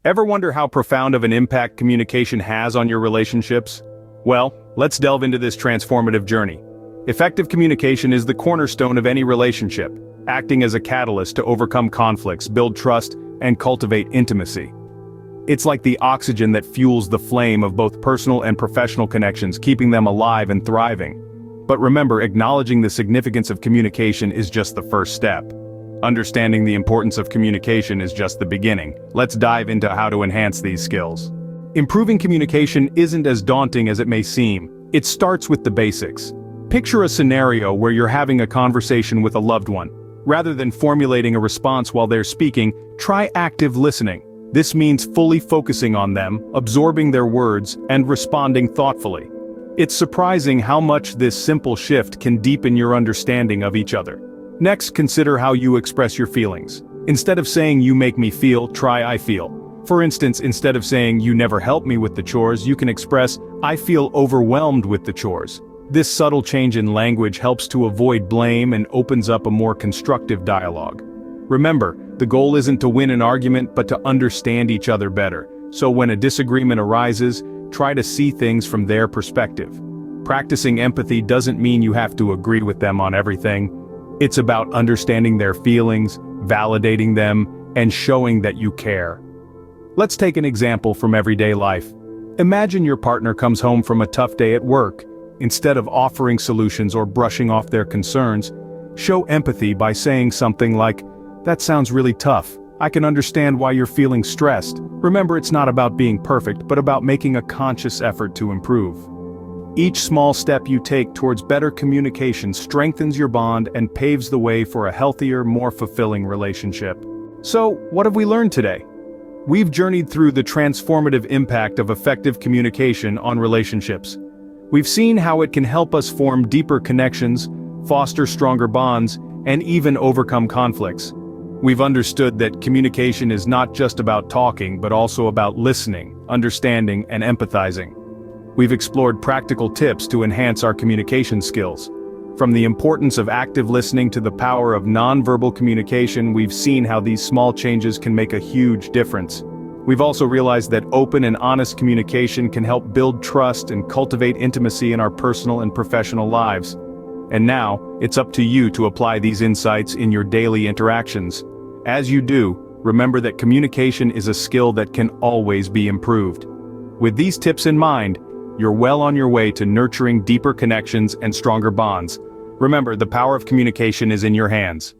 Ever wonder how profound of an impact communication has on your relationships? Well, let's delve into this transformative journey. Effective communication is the cornerstone of any relationship, acting as a catalyst to overcome conflicts, build trust, and cultivate intimacy. It's like the oxygen that fuels the flame of both personal and professional connections, keeping them alive and thriving. But remember, acknowledging the significance of communication is just the first step. Understanding the importance of communication is just the beginning. Let's dive into how to enhance these skills. Improving communication isn't as daunting as it may seem. It starts with the basics. Picture a scenario where you're having a conversation with a loved one. Rather than formulating a response while they're speaking, try active listening. This means fully focusing on them, absorbing their words, and responding thoughtfully. It's surprising how much this simple shift can deepen your understanding of each other. Next, consider how you express your feelings. Instead of saying "you make me feel," try "I feel." For instance, instead of saying "you never help me with the chores," you can express "I feel overwhelmed with the chores." This subtle change in language helps to avoid blame and opens up a more constructive dialogue. Remember, the goal isn't to win an argument but to understand each other better. So when a disagreement arises, try to see things from their perspective. Practicing empathy doesn't mean you have to agree with them on everything. It's about understanding their feelings, validating them, and showing that you care. Let's take an example from everyday life. Imagine your partner comes home from a tough day at work. Instead of offering solutions or brushing off their concerns, show empathy by saying something like, "That sounds really tough. I can understand why you're feeling stressed." Remember, it's not about being perfect, but about making a conscious effort to improve. Each small step you take towards better communication strengthens your bond and paves the way for a healthier, more fulfilling relationship. So, what have we learned today? We've journeyed through the transformative impact of effective communication on relationships. We've seen how it can help us form deeper connections, foster stronger bonds, and even overcome conflicts. We've understood that communication is not just about talking, but also about listening, understanding, and empathizing. We've explored practical tips to enhance our communication skills. From the importance of active listening to the power of nonverbal communication, we've seen how these small changes can make a huge difference. We've also realized that open and honest communication can help build trust and cultivate intimacy in our personal and professional lives. And now, it's up to you to apply these insights in your daily interactions. As you do, remember that communication is a skill that can always be improved. With these tips in mind, you're well on your way to nurturing deeper connections and stronger bonds. Remember, the power of communication is in your hands.